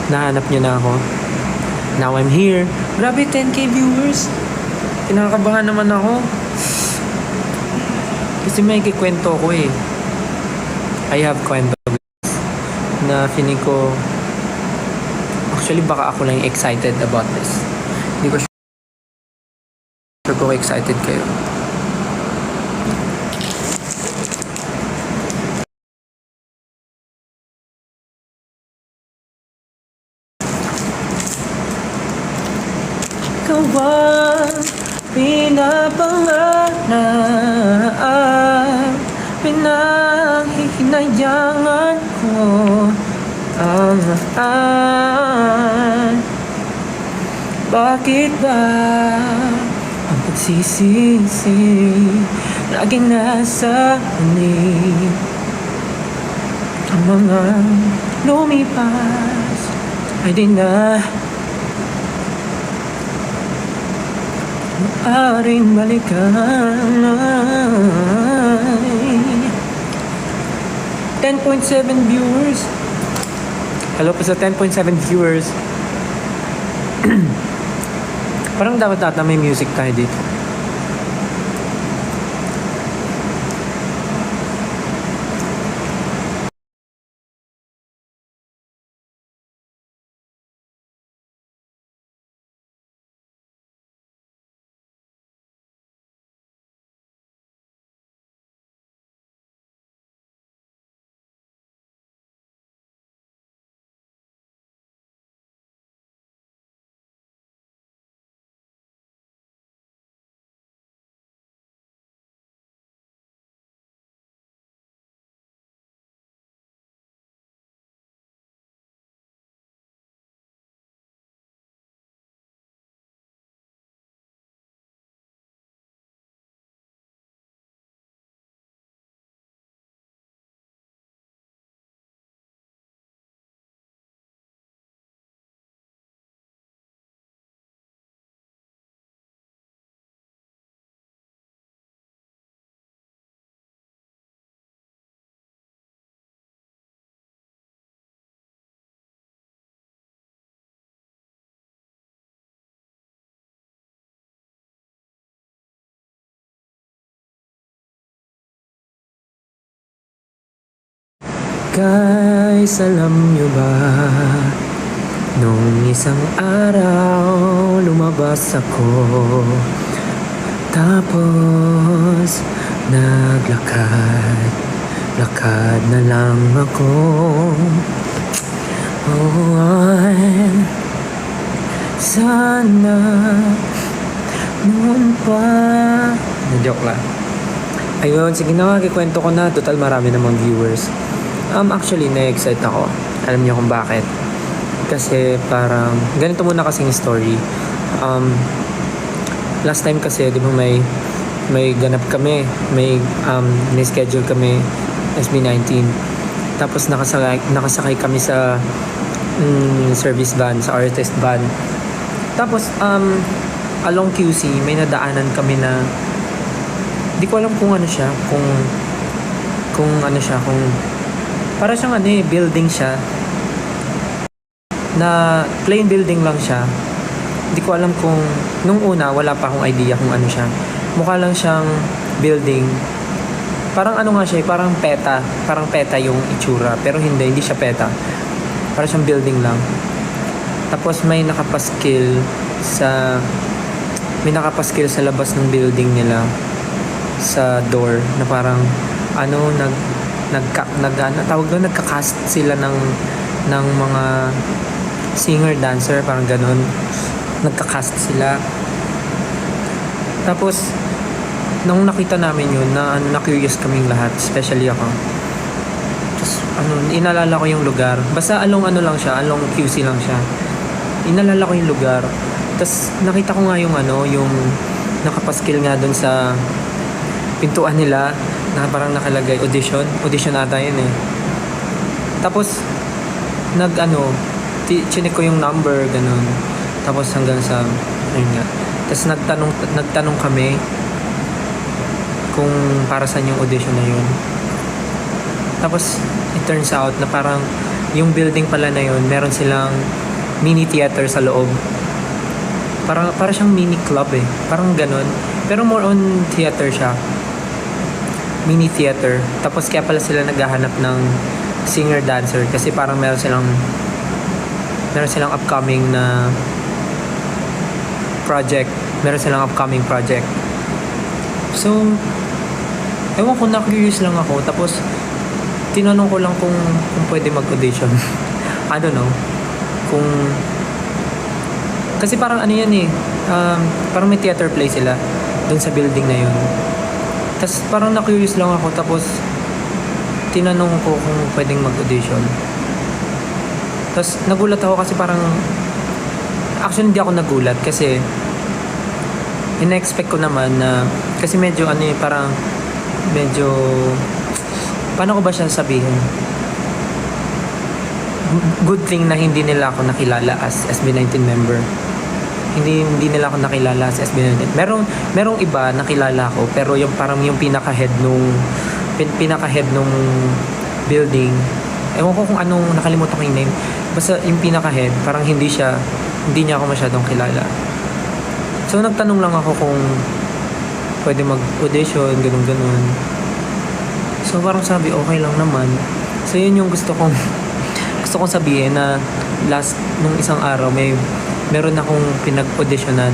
Nahanap nyo na ako. Now I'm here. Grabe, 10k viewers. Kinakabahan naman ako. Kasi may kikwento ko eh. I have kwento na feeling ko, actually baka ako lang excited about this. Hindi ko sure kung excited kayo. Ikaw ba pinapangarap, pinahihinayangan ko ang bakit ba ang pagsisisi laging nasa anin? Ang mga lumipas ay di na maaaring balikan. 10.7 viewers. Hello po sa 10.7 viewers. Parang dapat may music tayo dito. Guys, alam nyo ba, nung isang araw lumabas ako, tapos lakad na lang ako. Sana noon pa. Na-joke lang. Ayun, sige na, kikwento ko na. Total marami namang viewers. Actually, na-excite ako. Alam niyo kung bakit. Kasi parang, ganito muna kasing story. Last time kasi, di ba may ganap kami. May schedule kami, SB19. Tapos nakasakay kami sa service van, sa artist van. Tapos, along QC, may nadaanan kami na, di ko alam kung ano siya, kung para siyang building siya na plain building lang siya. Hindi ko alam kung nung una wala pa akong idea kung ano siya. Mukha lang siyang building. Parang nga siya, parang peta yung itsura, pero hindi siya peta. Para siyang building lang. Tapos may nakapaskil sa labas ng building nila sa door na parang nagka-cast sila ng mga singer dancer, parang ganun. Nagka-cast sila. Tapos nung nakita namin yun, na curious kaming lahat, especially ako. Tapos inalala ko yung lugar. Basta along QC lang siya. Inalala ko yung lugar. Tapos nakita ko nga yung nakapaskil nga dun sa pintuan nila na parang nakalagay audition ata yun eh. Tapos chinik ko yung number, ganun. Tapos hanggang sa ayun nga. Tapos nagtanong kami kung para saan yung audition na yun. Tapos it turns out na parang yung building pala na yun, meron silang mini theater sa loob. Para siyang mini club eh. Parang ganun. Pero more on theater siya. Mini theater. Tapos kaya pala sila naghahanap ng singer-dancer kasi parang meron silang upcoming na project. Meron silang upcoming project. So, ewan ko, na-curious lang ako. Tapos, tinanong ko lang kung pwede mag-audition. I don't know. Kasi parang ano yan eh. Parang may theater play sila dun sa building na yun. Tapos parang na-curious lang ako. Tapos, tinanong ko kung pwedeng mag-audition. Tapos, nagulat ako kasi parang actually, hindi ako nagulat kasi ina-expect ko naman na kasi medyo ano eh, parang medyo paano ko ba siya sabihin? Good thing na hindi nila ako nakilala as SB19 member. Hindi nila ako nakilala as SB19. Merong iba nakilala ko pero yung parang yung pinaka-head nung building. Ewan ko kung anong nakalimutan ko yung name. Basta yung pinaka-head, parang hindi niya ako masyadong kilala. So, nagtanong lang ako kung pwede mag-audition, ganun-ganun. So, parang sabi, okay lang naman. So, yun yung gusto kong sabihin na nung isang araw, meron akong pinag-auditionan.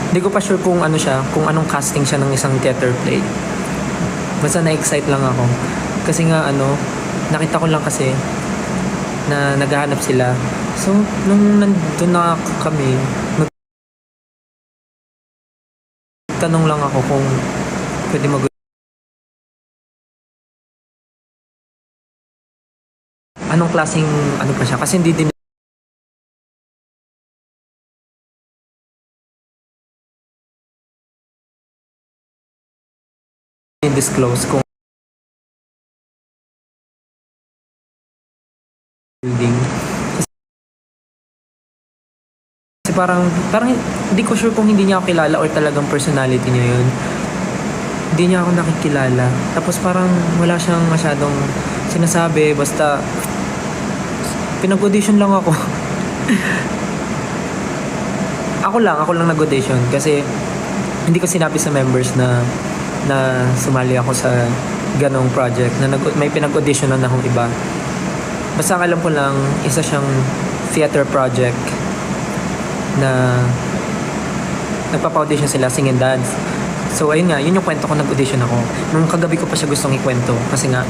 Hindi ko pa sure kung ano siya, kung anong casting siya ng isang theater play. Basta na-excite lang ako. Kasi nga, nakita ko lang kasi na naghahanap sila. So, nung nandun na kami, tanong lang ako kung pwede anong klaseng pa siya. Kasi hindi din disclose kung building. Kasi parang hindi ko sure kung hindi niya ako kilala or talagang personality niya yun. Hindi niya ako nakikilala. Tapos parang wala siyang masyadong sinasabi. Basta pinag-audition lang ako. Ako lang nag-audition kasi hindi ko sinabi sa members na sumali ako sa ganong project na may pinag-auditionan na akong iba. Basta alam ko lang, isa siyang theater project na nagpapa-audition sila, sing and dance. So, ayun nga, yun yung kwento ko, nag-audition ako. Nung kagabi ko pa siya gustong ikwento kasi nga,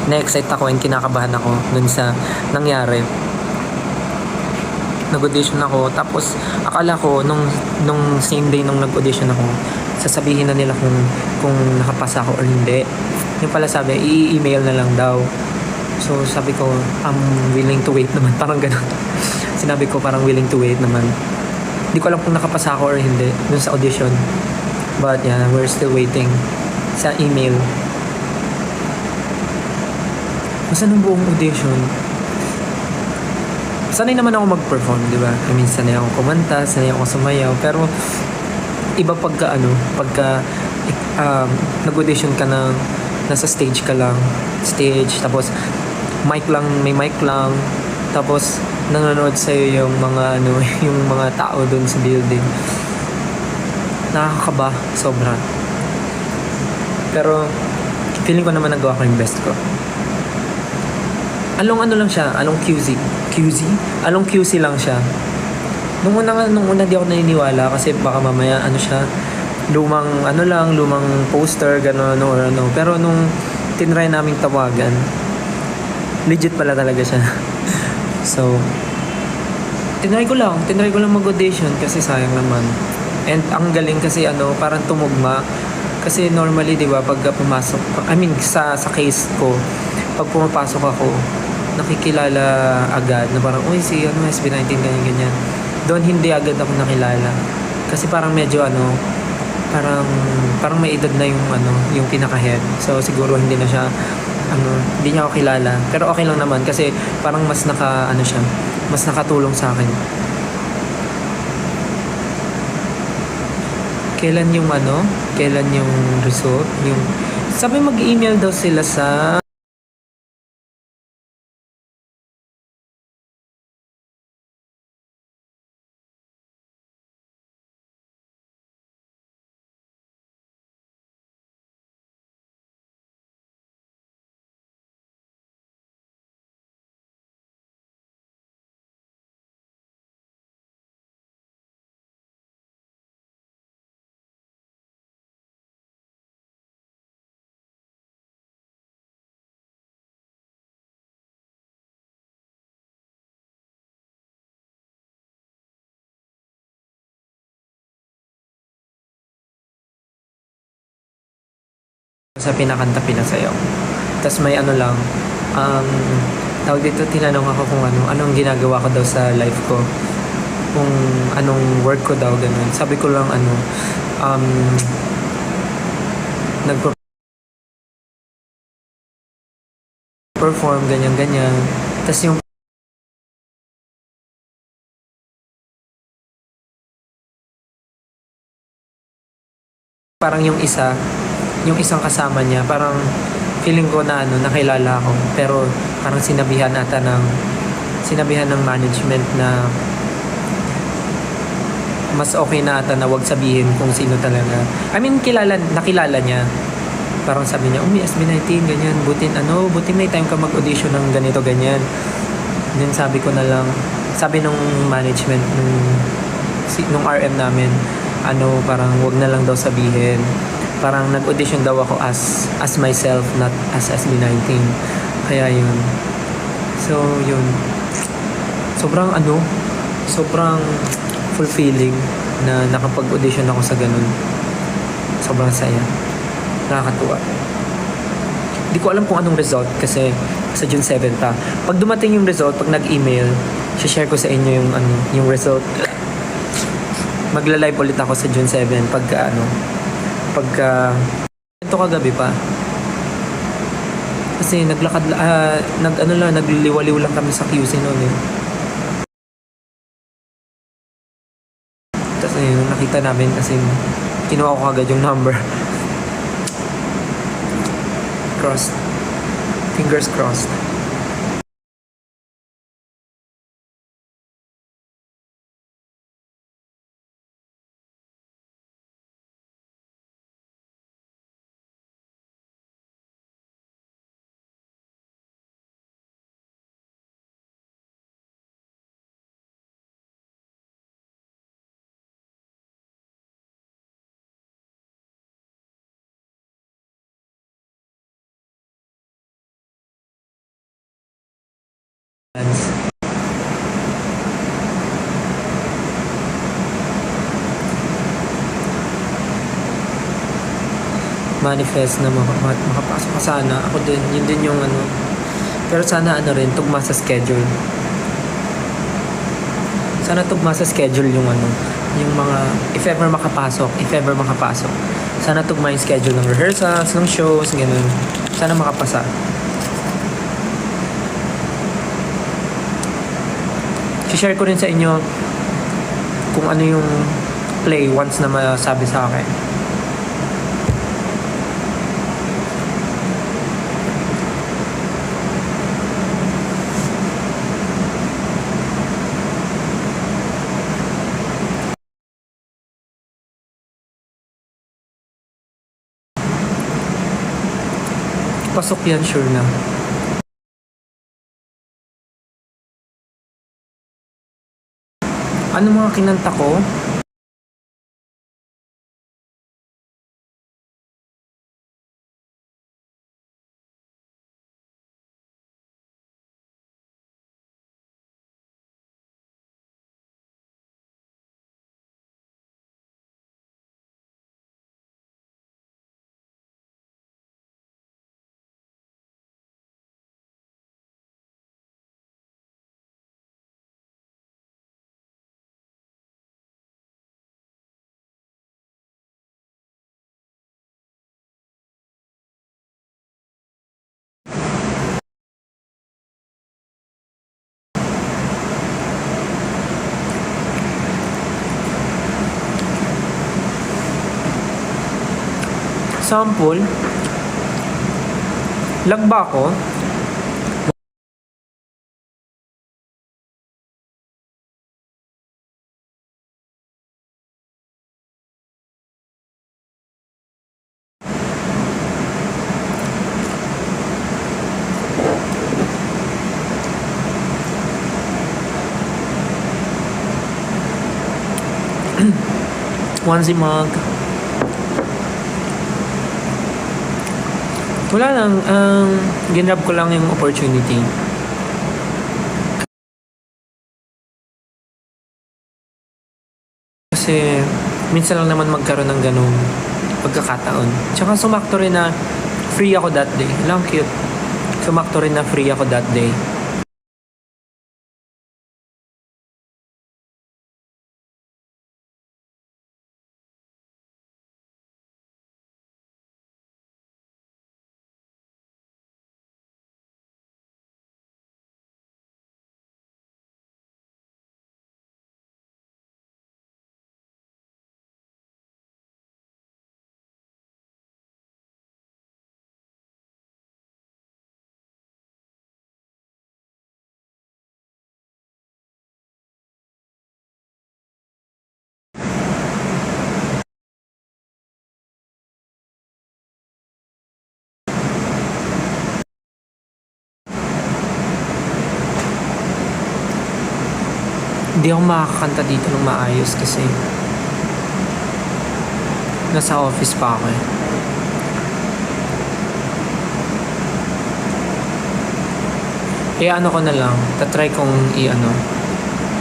na-excite ako and kinakabahan ako dun sa nangyari. Nag-audition ako, tapos akala ko, nung same day nung nag-audition ako, sasabihin na nila kung nakapasa ako or hindi. Yung pala sabi, i-email na lang daw. So, sabi ko, I'm willing to wait naman. Parang ganun. Sinabi ko, parang willing to wait naman. Hindi ko alam kung nakapasa ako or hindi dun sa audition. But yeah, we're still waiting sa email. Basta nung buong audition, sanay naman ako mag-perform, di ba? I mean, sanay ako kumanta, sanay ako sumayaw. Pero, iba pagka nag-audition ka na nasa stage ka lang. Stage, tapos may mic lang. Tapos, nanonood sa'yo yung mga yung mga tao doon sa building. Nakakaba, sobra. Pero, feeling ko naman nagawa ko yung best ko. Along lang siya, along QC. Along QC lang siya. Nung una di ako naniniwala kasi baka mamaya siya, lumang poster, gano'n or ano. Pero nung tinry naming tawagan, legit pala talaga siya. So, tinry ko lang mag-audition kasi sayang naman. And ang galing kasi parang tumugma. Kasi normally, di ba, pag pumasok, sa case ko, pag pumapasok ako, nakikilala agad na parang, uy, si SB19, ganyan. Doon hindi agad ako nakilala. Kasi parang medyo parang may edad na yung pinaka-head. So siguro hindi na siya, hindi niya ako kilala. Pero okay lang naman kasi parang mas mas nakatulong sa akin. Kailan yung result? Sabi mag-email daw sila sa sa pinakanta pinasayaw. Tapos may ano lang, um, tawag dito, tinanong ako kung anong ginagawa ko daw sa life ko. Kung anong work ko daw, ganun. Sabi ko lang um, nagpo-perform, ganyan-ganyan. Tapos yung parang yung isang kasama niya, parang feeling ko na nakilala ako. Pero parang sinabihan ng management na mas okay na ata na wag sabihin kung sino talaga. I mean, nakilala niya. Parang sabi niya, may SB19, ganyan. Buti may time ka mag-audition ng ganito, ganyan. Then sabi ko na lang, sabi nung management, nung RM namin, parang wag na lang daw sabihin. Parang nag-audition daw ako as myself, not as SB19. Kaya yun. So, yun. Sobrang fulfilling na nakapag-audition ako sa ganun. Sobrang saya. Nakakatuwa. Hindi ko alam kung anong result kasi sa June 7 pa. Pag dumating yung result, pag nag-email, share ko sa inyo yung result. Magla-live ulit ako sa June 7 ito kagabi pa. Kasi nagliliwaliw lang kami sa QC noon eh. Tapos nakita namin kasi kinuha ko agad yung number. Crossed. Fingers crossed. Manifest na makapasok ka sana. Ako din, yun din yung Pero sana rin, tugma sa schedule. Sana tugma sa schedule yung yung mga, if ever makapasok. Sana tugma yung schedule ng rehearsals, ng shows, ganun. Sana makapasa. share ko rin sa inyo kung ano yung play once na masabi sa akin. Pasok yan, sure na. Ano mga kinanta ko? Sample, lagba ko. Onesie mug. Wala lang, ginrab ko lang yung opportunity. Kasi minsan lang naman magkaroon ng ganung pagkakataon. Tsaka sumakto rin na Free ako that day. Lang cute. Sumakto rin na free ako that day. Hindi ako makakanta dito ng maayos kasi nasa office pa ako eh. Ano ko na lang, tatry kong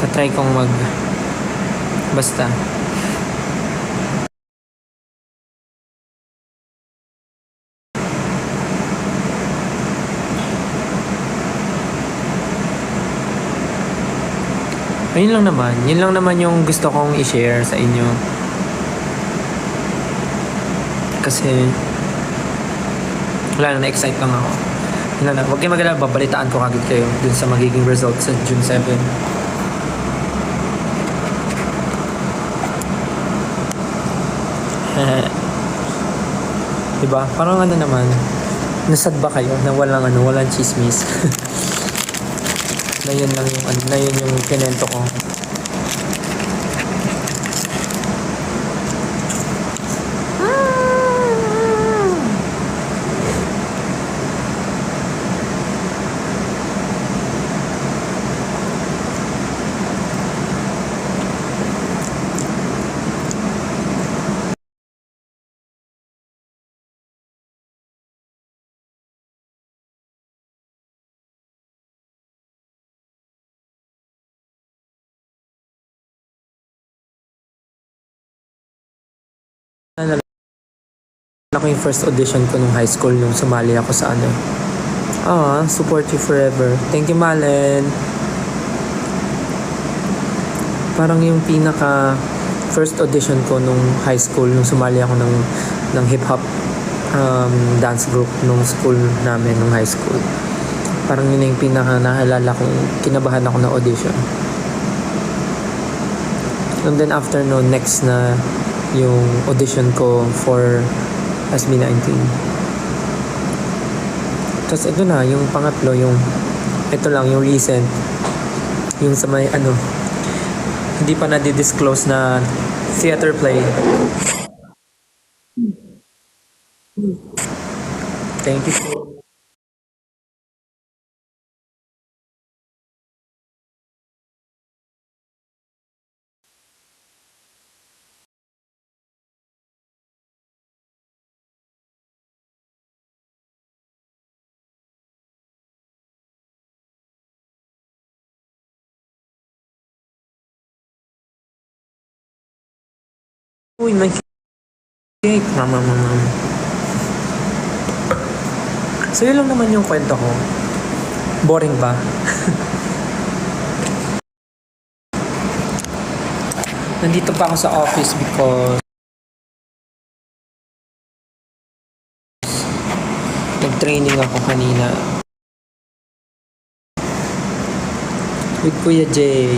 tatry kong basta. Yun lang naman yung gusto kong i-share sa inyo. Kasi, wala na, na-excite lang ako. Huwag kayo mag-alala, babalitaan ko kagad kayo dun sa magiging result sa June 7. Diba? Parang naman, nasad ba kayo na walang chismis? na yun yung kinento ko. Ako yung first audition ko nung high school nung sumali ako sa support you forever. Thank you, Malen. Parang yung pinaka first audition ko nung high school nung sumali ako ng hip hop dance group nung school namin nung high school. Parang yun yung pinaka naalala kong kinabahan ako na audition. And then after no, next na yung audition ko for SB19. Tapos ito na, yung pangatlo, ito lang, yung recent. Yung sa may hindi pa na-disclose na theater play. Thank you po. Uy, may cake. Mama. So yun lang naman yung kwento ko. Boring ba? Nandito pa ako sa office because nag-training ako kanina with Kuya Jay.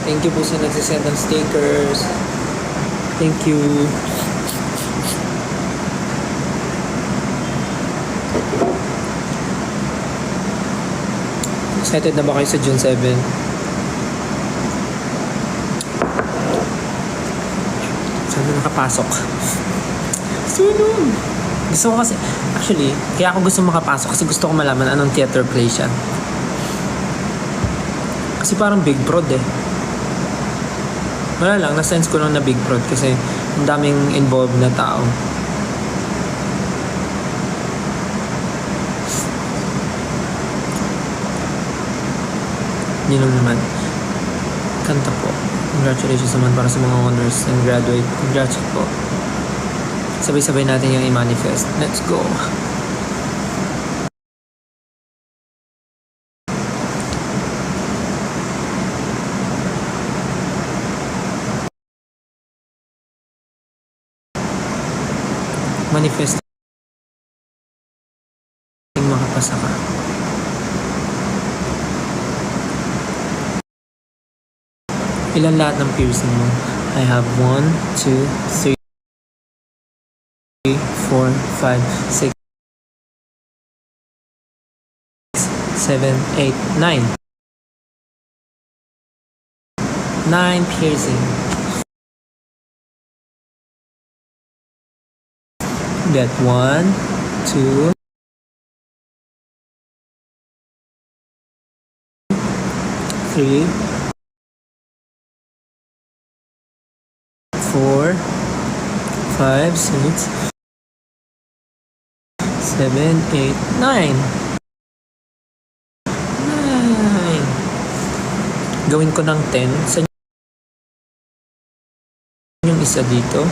Thank you po sa nagsisend ng stickers. Thank you. Excited na ba kayo sa June 7? Sana nakapasok. Soon. Gusto ko kasi, actually, kaya ako gusto makapasok kasi gusto ko malaman anong theater play siya. Kasi parang big prod eh. Wala lang, na-sense ko lang na big prod kasi ang daming involved na tao. Yun lang naman. Kanta po. Congratulations naman para sa mga honors and graduate. Congrats po. Sabay-sabay natin yung i-manifest. Let's go. Manifest. Makapasa ka. Ilan lahat ng piercing mo? I have 1, 2, 3, 4, 5, 6, 7, 8, 9. 9 piercing. Get 1, 2, 3, 4, 5, 6, 7, 8, 9. 9. Gawin ko ng 10. Sa yung isa dito?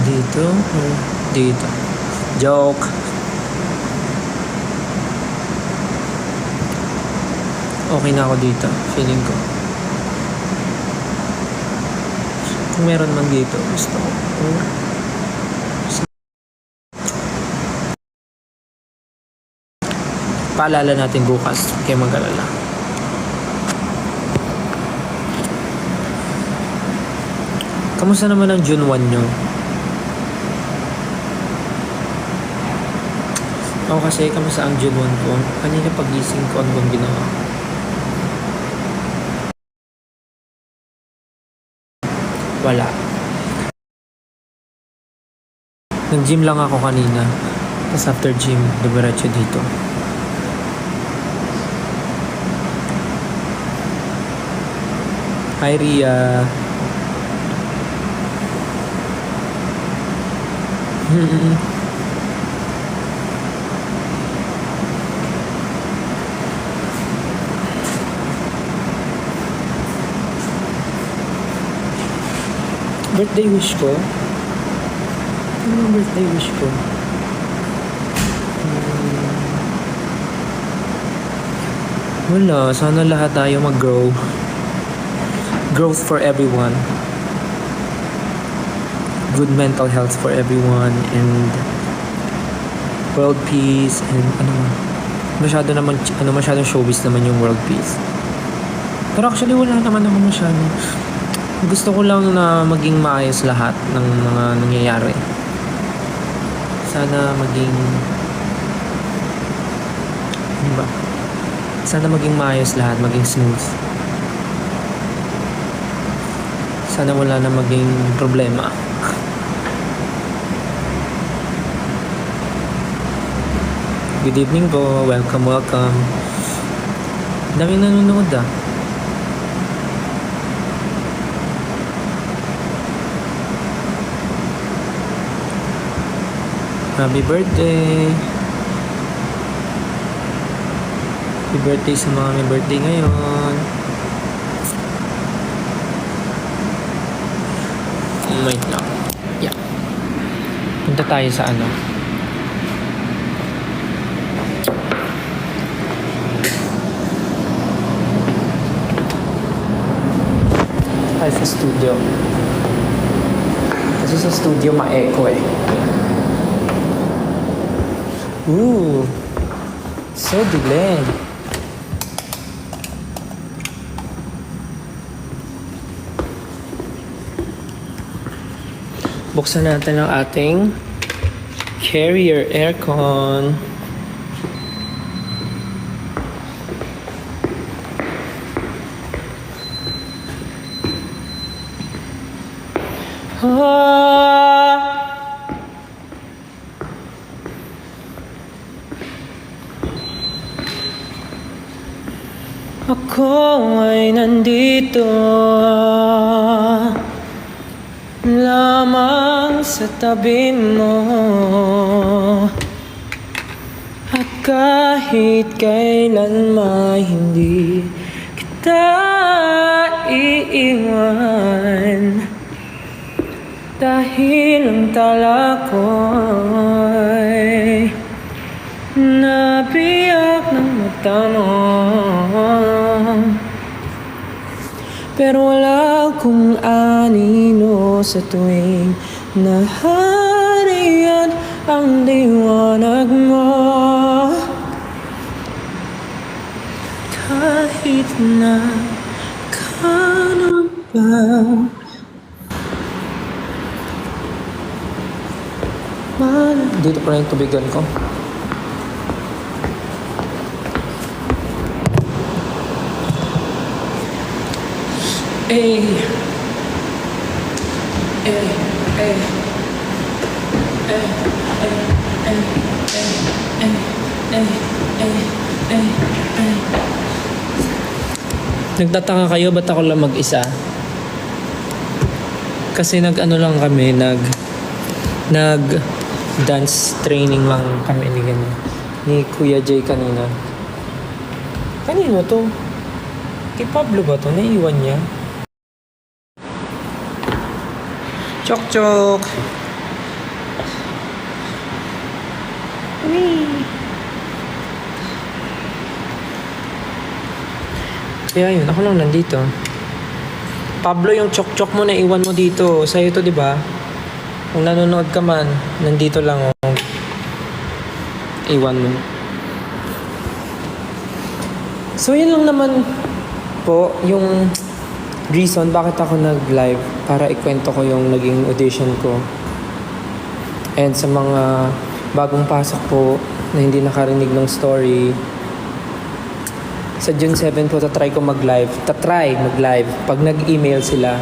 Dito or dito? Joke. Okay na ako dito. Feeling ko. Kung meron man dito, gusto ko. Paalala natin bukas. Kaya mag-alala. Kamusta naman ang June 1 nyo? Ako kasi, kamusta ang June 1 ko? Kanina pagising ko, ano bang ginawa? Wala. Nag-gym lang ako kanina. Tapos after gym, dumiretso dito. Hi, Ria. Birthday wish ko? Ano yung birthday wish ko? Wala. Sana lahat tayo mag-grow. Growth for everyone. Good mental health for everyone. And world peace. And masyadong showbiz naman yung world peace. Pero actually wala naman ako masyado. Gusto ko lang na maging maayos lahat ng mga nangyayari. Sana maging... Ano ba? Sana maging maayos lahat, maging smooth. Sana wala na maging problema. Good evening po. Welcome, welcome. Daming nanonood ah. Happy birthday! Happy birthday sa mga may birthday ngayon. Wait lang. Yeah. Punta tayo sa ano. Tayo sa studio. Kasi sa studio ma-echo eh. Ooh, so delayed. Buksan natin ang ating carrier aircon. Ako ay nandito lamang sa tabi mo at Kahit kailan may hindi kita iiwan, dahil ang tala ko'y nabiyak ng mata mo. Pero wala akong anino sa tuwing nahariyan ang liwanag mo. Kahit na kano ba, dito pa rin yung tubigan ko. Eh, eh, eh, Nagtataka kayo ba't ako lang mag-isa? Kasi nag-ano lang kami, nag dance training lang kami ni Kuya Jay kanina. Kanino to? Kay Pablo ba to? Naiwan niya? Chok chok! Wee! Kaya yun, ako lang nandito. Pablo, yung chok chok mo na iwan mo dito. Sa'yo to, di ba? Kung nanonood ka man, nandito lang oh. Iwan mo. So yun lang naman po yung reason bakit ako nag-live, para ikwento ko yung naging audition ko. And sa mga bagong pasok po na hindi nakarinig ng story, sa June 7 po tatry ko mag-live. Pag nag-email sila.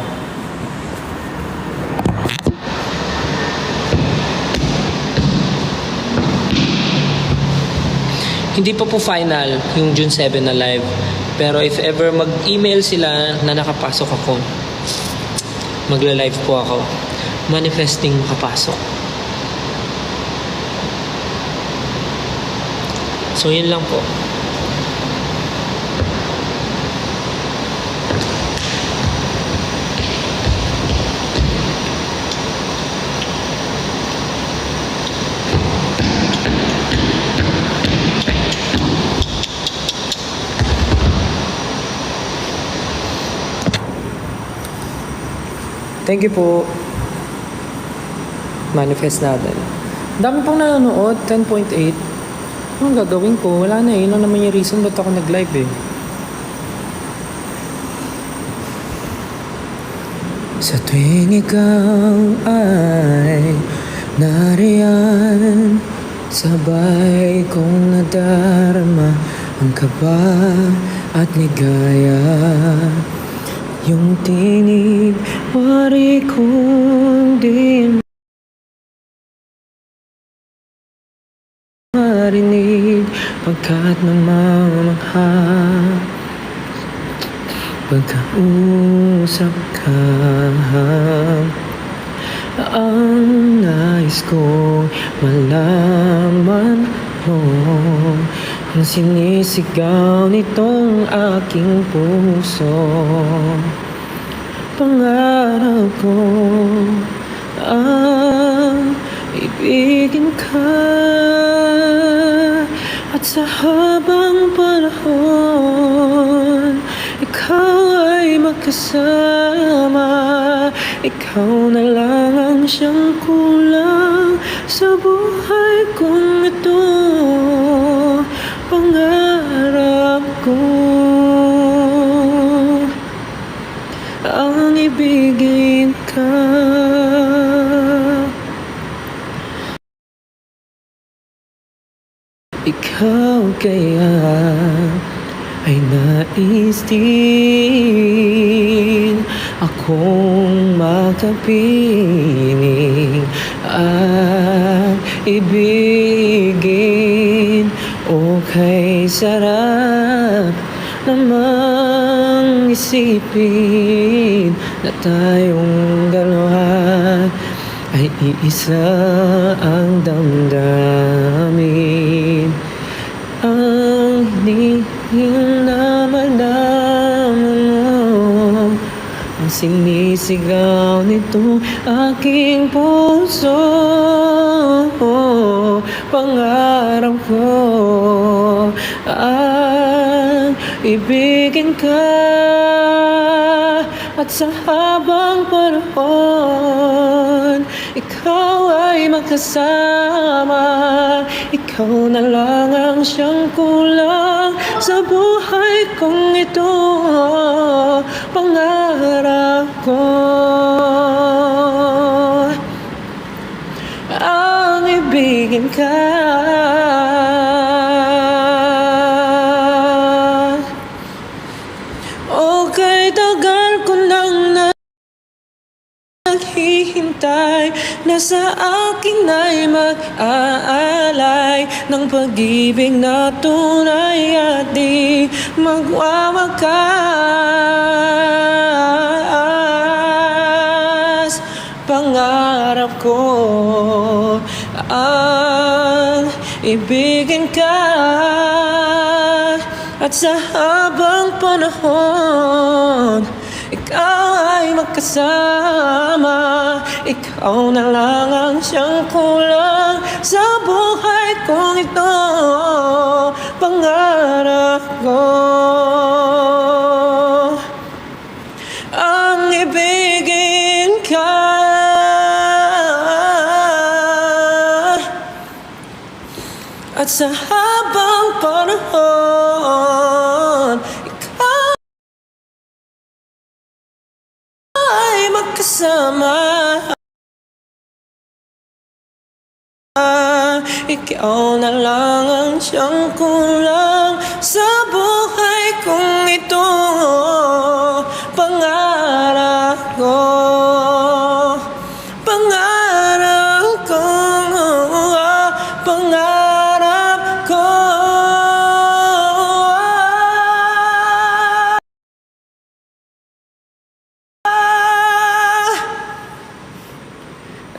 Hindi pa po final yung June 7 na live. Pero if ever mag-email sila na nakapasok ako, magla-live po ako. Manifesting makapasok. So yun lang po. Thank you po. Manifest natin. Dami pong nanonood, 10.8. Anong gagawin ko? Wala na eh. Yun lang naman yung reason ba't ako nag-live eh. Sa tuwing ikaw ay nariyan, sabay kong nadarama ang kaba at ligaya. Yung tinig, wari kong di marinig, pagkat namamangha pagkausap ka. Ang nais ko malaman mo ang sinisigaw nitong aking puso. Pangarap ko ang ibigin ka, at sa habang panahon ikaw ay magkasama. Ikaw na lang ang siyang kulang sa buhay kong ito. Pangarap ko ang ibigin ka. Ikaw kaya ay nais din akong makapiling at ibigin. O kay sarap namang isipin na tayong dalawa ay iisa ang damdamin. Yung na malaman mo ang sinisigaw nito aking puso. Pangarap ko ang ibigin ka, at sa habang panahon ikaw ay magkasama. Ikaw na lang ang siyang kulang sa buhay kong ito. Pangarap ko ang ibigin ka, okay, tagal ko nang naghihintay na sa akin ay mag-aalay ng pag-ibig na tunay at di magwawakas. Pangarap ko ang ibigin ka, at sa habang panahon ikaw ay magkasama. Ikaw na lang ang siyang kulang sa buhay kong ito. Pangarap ko ang ibigin ka, at sa habang panahon ikaw ay magkasama. Ikaw na lang ang siyang kulang sa buhay kong ito. Pangarap ko, pangarap ko, pangarap ko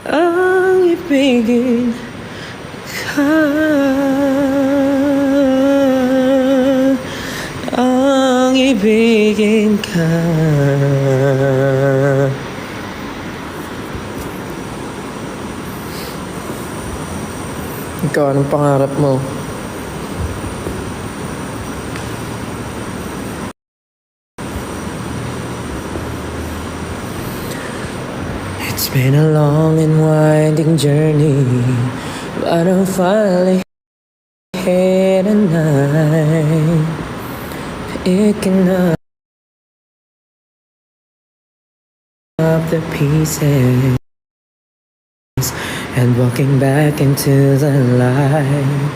ang ibigin ka, ang ibigin ka. Ikaw, anong pangarap mo? It's been a long and winding journey, but I'm finally here tonight, picking up the pieces and walking back into the light,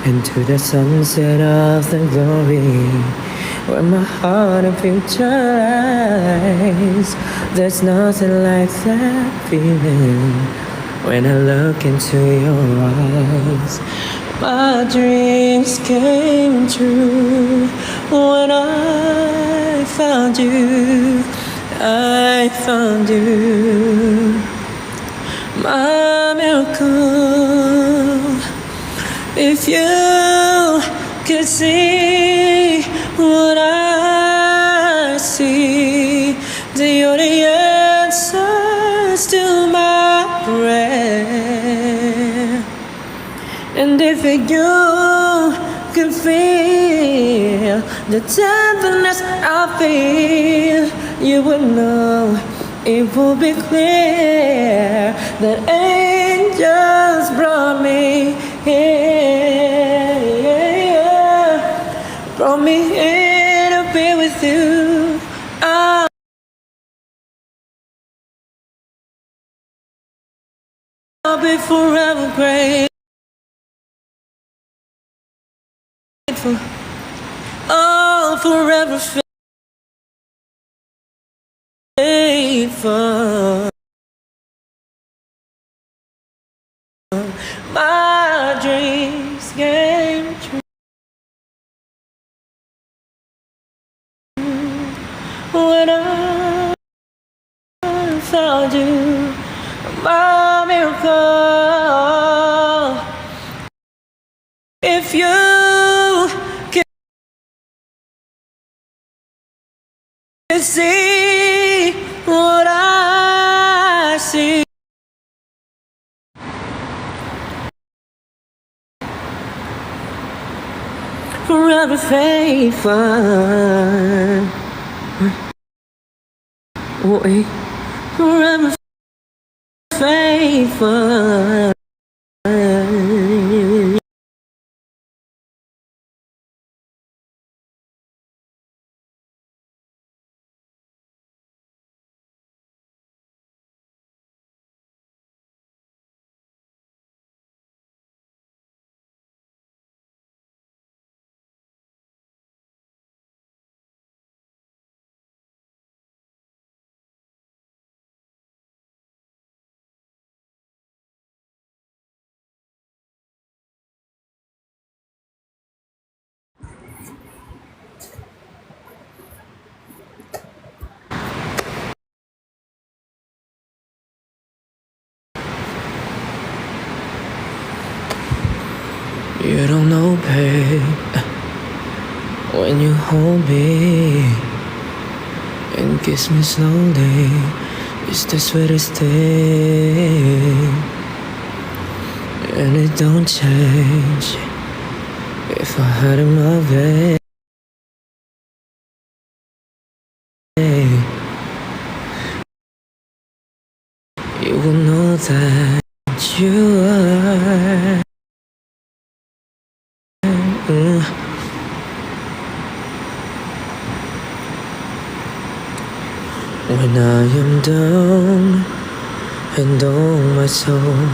into the sunset of the glory, where my heart and future lies. There's nothing like that feeling when I look into your eyes. My dreams came true when I found you. I found you, my miracle. If you could see what I see, then you're the answers to my prayer. And if you could feel the tenderness I feel, you would know it would be clear that angels brought me here, brought me here to be with you. I'll be forever grateful. Oh, forever faithful. My dreams came true when I found you, my miracle. If you and see what I see. Forever faithful. Oh, eh. Forever faithful. You don't know, babe, when you hold me and kiss me slowly, it's the sweetest thing, and it don't change if I had it my way. You will know that you are. When I am down and on my soul,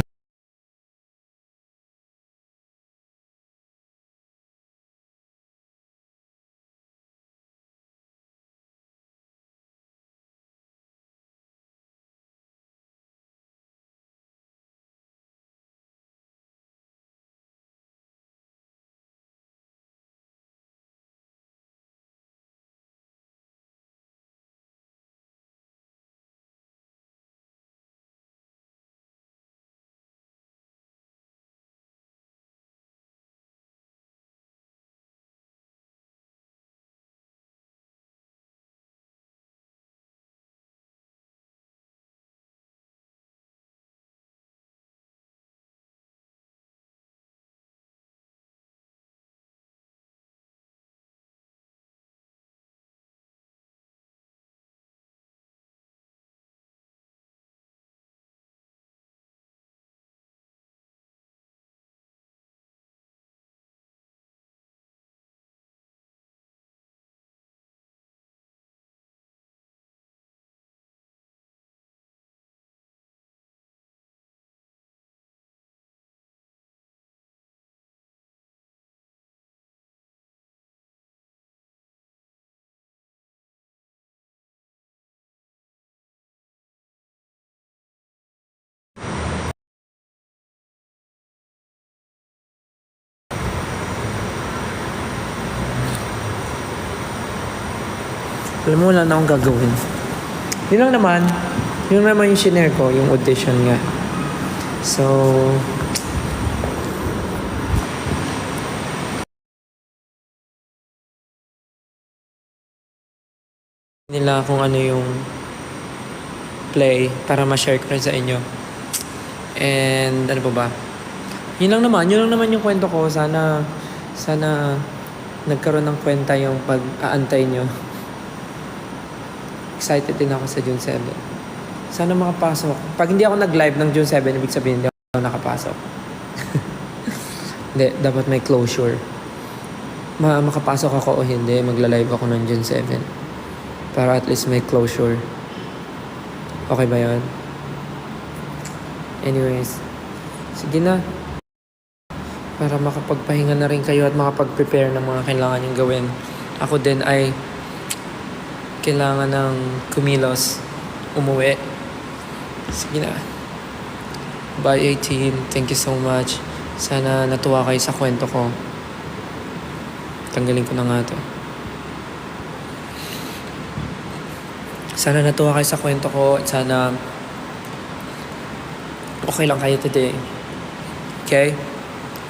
alam mo, wala na akong gagawin. Yun lang naman. Yun naman yung shinare ko, yung audition nga. So, nila kung ano yung play para ma-share ko rin sa inyo. And ano pa ba? Yun lang naman yung kwento ko. Sana nagkaroon ng kwenta yung pag-aantay nyo. Excited din ako sa June 7. Sana makapasok. Pag hindi ako nag-live ng June 7, ibig sabihin hindi ako nakapasok. Hindi, dapat may closure. Makapasok ako o hindi, magla-live ako ng June 7. Para at least may closure. Okay ba yun? Anyways, sige na. Para makapagpahinga na rin kayo at makapag-prepare ng mga kailangan yung gawin. Ako din ay kailangan ng kumilos, umuwi. Sige na. Bye 18. Thank you so much. Sana natuwa kayo sa kwento ko. Tanggalin ko na nga to. Sana natuwa kayo sa kwento ko at sana okay lang kayo today. Okay?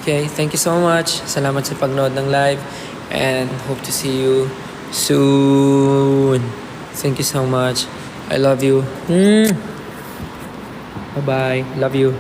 Okay, thank you so much. Salamat sa pagnood ng live and hope to see you soon. Thank you so much. I love you. Bye-bye. Love you.